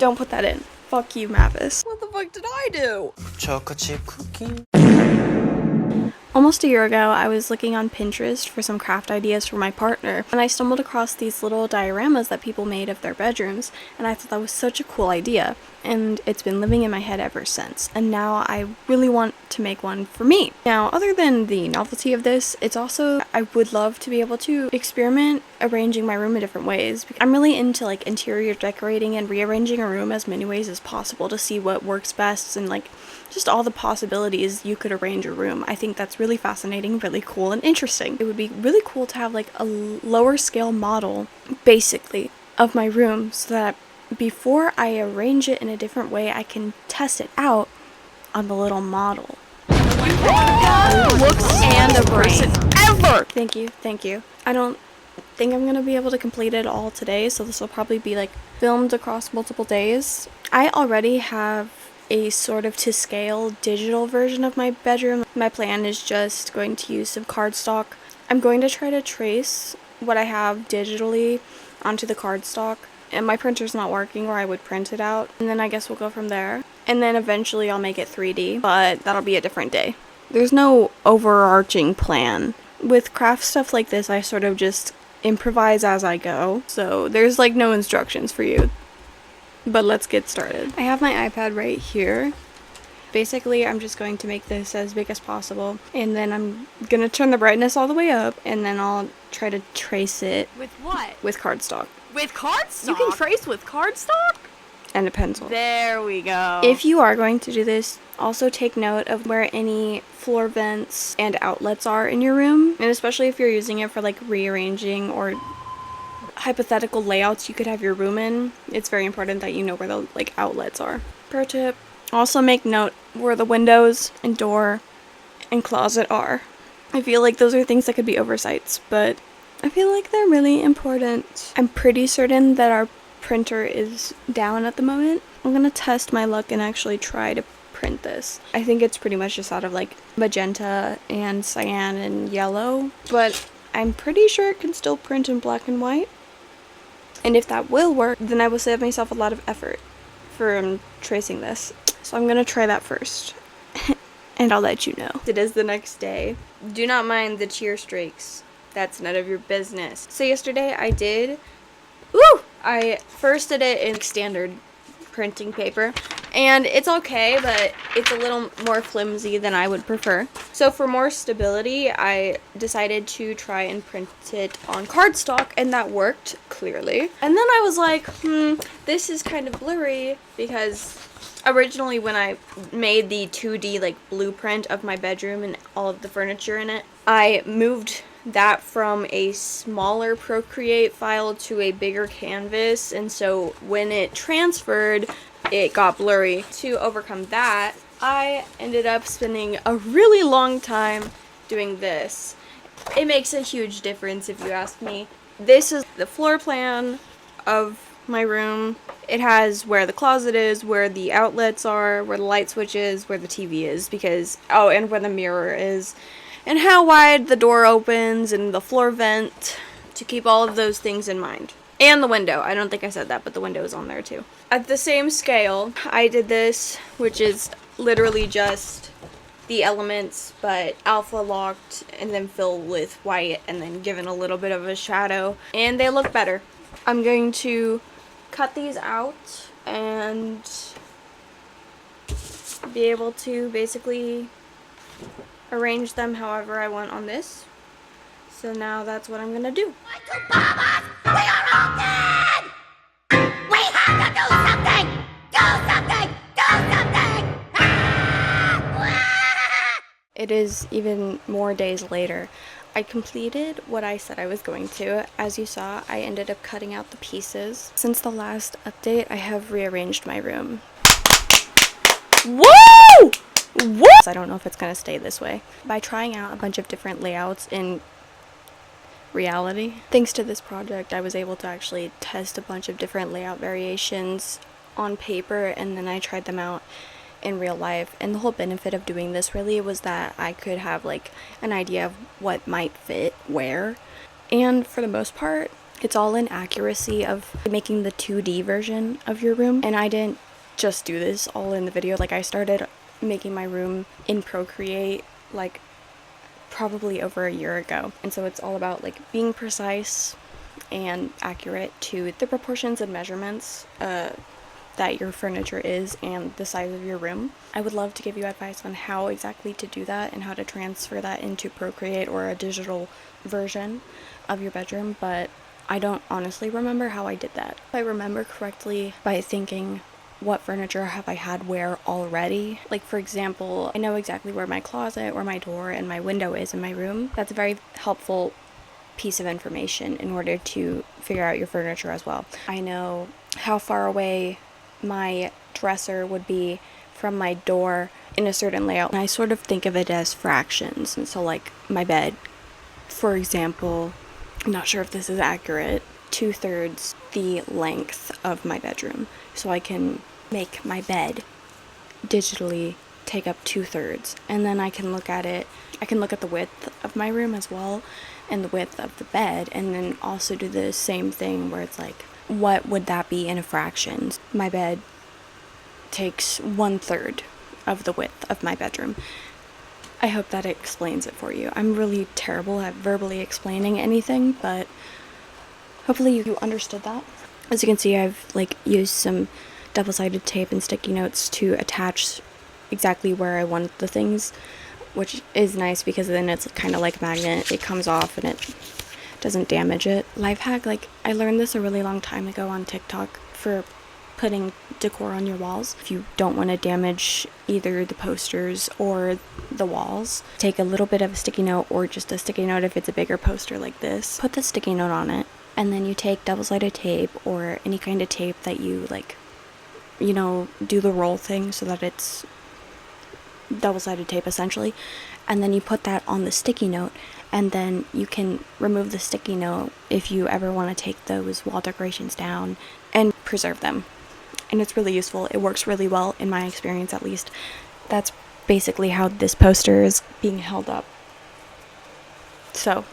Don't put that in. Fuck you, Mavis. What the fuck did I do? Chocolate chip cookie. Almost a year ago, I was looking on Pinterest for some craft ideas for my partner, and I stumbled across these little dioramas that people made of their bedrooms, and I thought that was such a cool idea, and it's been living in my head ever since, and now I really want to make one for me. Now, other than the novelty of this, it's also, I would love to be able to experiment arranging my room in different ways. I'm really into like interior decorating and rearranging a room as many ways as possible to see what works best and like just all the possibilities you could arrange a room. I think that's really fascinating, really cool, and interesting. It would be really cool to have like a lower scale model, basically, of my room so that before I arrange it in a different way, I can test it out on the little model. Looks and a brain. Ever! Thank you. I don't think I'm gonna be able to complete it all today, so this will probably be like filmed across multiple days. I already have a sort of to scale digital version of my bedroom. My plan is just going to use some cardstock. I'm going to try to trace what I have digitally onto the cardstock, and my printer's not working or I would print it out, and then I guess we'll go from there. And then eventually I'll make it 3D, but that'll be a different day. There's no overarching plan. With craft stuff like this, I sort of just improvise as I go, so there's like no instructions for you. But let's get started. I have my iPad right here. Basically, I'm just going to make this as big as possible, and then I'm gonna turn the brightness all the way up, and then I'll try to trace it. With what? With cardstock. With cardstock? You can trace with cardstock? And a pencil. There we go. If you are going to do this, also take note of where any floor vents and outlets are in your room, and especially if you're using it for like rearranging or hypothetical layouts you could have your room in, it's very important that you know where the like outlets are. Pro tip, also make note where the windows and door and closet are. I feel like those are things that could be oversights, but I feel like they're really important. I'm pretty certain that our printer is down at the moment. I'm gonna test my luck and actually try to print this. I think it's pretty much just out of like magenta and cyan and yellow, but I'm pretty sure it can still print in black and white. And if that will work, then I will save myself a lot of effort for tracing this. So I'm gonna try that first. And I'll let you know. It is the next day. Do not mind the cheer streaks. That's none of your business. So yesterday I first did it in standard printing paper, and it's okay, but it's a little more flimsy than I would prefer. So for more stability, I decided to try and print it on cardstock, and that worked, clearly. And then I was like, this is kind of blurry, because originally when I made the 2D like blueprint of my bedroom and all of the furniture in it, I moved that from a smaller Procreate file to a bigger canvas, and so when it transferred, it got blurry. To overcome that, I ended up spending a really long time doing this. It makes a huge difference if you ask me. This is the floor plan of my room. It has where the closet is, where the outlets are, where the light switch is, where the TV is, and where the mirror is, and how wide the door opens, and the floor vent, to keep all of those things in mind. And the window. I don't think I said that, but the window is on there too. At the same scale, I did this, which is literally just the elements, but alpha locked and then filled with white and then given a little bit of a shadow, and they look better. I'm going to cut these out and be able to basically arrange them however I want on this. So now that's what I'm gonna do. We are all dead! We have to do something! Do something! Do something! It is even more days later. I completed what I said I was going to. As you saw, I ended up cutting out the pieces. Since the last update, I have rearranged my room. Woo! What? I don't know if it's gonna stay this way. By trying out a bunch of different layouts in reality, thanks to this project, I was able to actually test a bunch of different layout variations on paper, and then I tried them out in real life. And the whole benefit of doing this really was that I could have like an idea of what might fit where. And for the most part, It's all in accuracy of making the 2D version of your room. And I didn't just do this all in the video. Like, I started making my room in Procreate like probably over a year ago. And so it's all about like being precise and accurate to the proportions and measurements that your furniture is and the size of your room. I would love to give you advice on how exactly to do that and how to transfer that into Procreate or a digital version of your bedroom, but I don't honestly remember how I did that. If I remember correctly, by thinking, what furniture have I had where already? Like, for example, I know exactly where my closet or my door and my window is in my room. That's a very helpful piece of information in order to figure out your furniture as well. I know how far away my dresser would be from my door in a certain layout. And I sort of think of it as fractions. And so like my bed, for example, I'm not sure if this is accurate, 2/3 the length of my bedroom. So I can make my bed digitally take up 2/3, and then I can look at it. I can look at the width of my room as well and the width of the bed, and then also do the same thing where it's like, what would that be in a fraction? My bed takes 1/3 of the width of my bedroom. I hope that explains it for you. I'm really terrible at verbally explaining anything, but hopefully you understood that. As you can see, I've like used some double-sided tape and sticky notes to attach exactly where I want the things, which is nice because then it's kind of like a magnet. It comes off and it doesn't damage it. Life hack, like I learned this a really long time ago on TikTok for putting decor on your walls. If you don't want to damage either the posters or the walls, take a little bit of a sticky note, or just a sticky note if it's a bigger poster like this. Put the sticky note on it, and then you take double-sided tape or any kind of tape that you like, you know, do the roll thing so that it's double-sided tape essentially, and then you put that on the sticky note, and then you can remove the sticky note if you ever want to take those wall decorations down and preserve them. And it's really useful. It works really well in my experience, at least. That's basically how this poster is being held up. So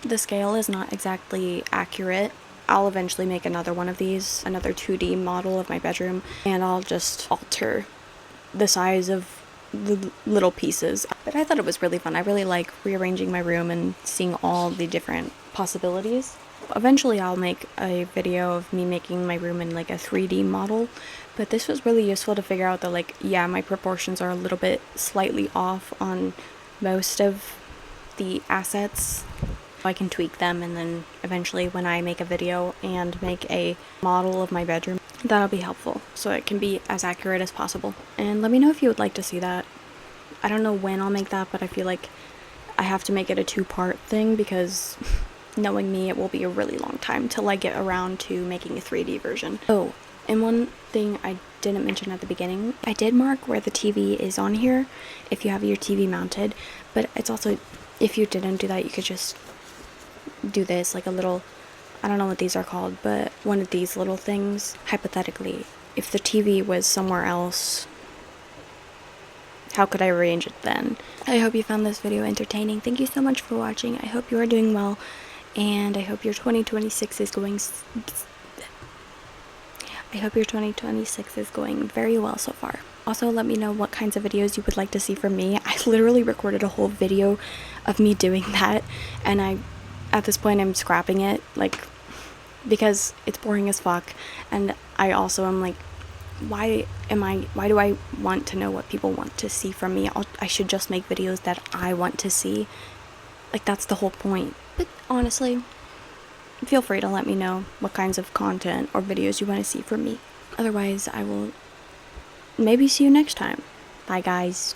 the scale is not exactly accurate. I'll eventually make another one of these, another 2D model of my bedroom, and I'll just alter the size of the little pieces. But I thought it was really fun. I really like rearranging my room and seeing all the different possibilities. Eventually I'll make a video of me making my room in like a 3D model, but this was really useful to figure out that like, yeah, my proportions are a little bit slightly off on most of the assets. I can tweak them, and then eventually when I make a video and make a model of my bedroom, that'll be helpful so it can be as accurate as possible. And let me know if you would like to see that. I don't know when I'll make that, but I feel like I have to make it a 2-part thing because knowing me, it will be a really long time till I get around to making a 3D version. Oh, and one thing I didn't mention at the beginning, I did mark where the TV is on here if you have your TV mounted, but it's also, if you didn't do that, you could just do this, like a little, I don't know what these are called, but one of these little things. Hypothetically, if the TV was somewhere else, how could I arrange it then? I hope you found this video entertaining. Thank you so much for watching. I hope you are doing well, and I hope your 2026 is going very well so far. Also, let me know what kinds of videos you would like to see from me. I literally recorded a whole video of me doing that, and at this point I'm scrapping it, like, because it's boring as fuck. And I also am like, why do I want to know what people want to see from me? I should just make videos that I want to see. Like, that's the whole point. But honestly, feel free to let me know what kinds of content or videos you want to see from me. Otherwise, I will maybe see you next time. Bye, guys.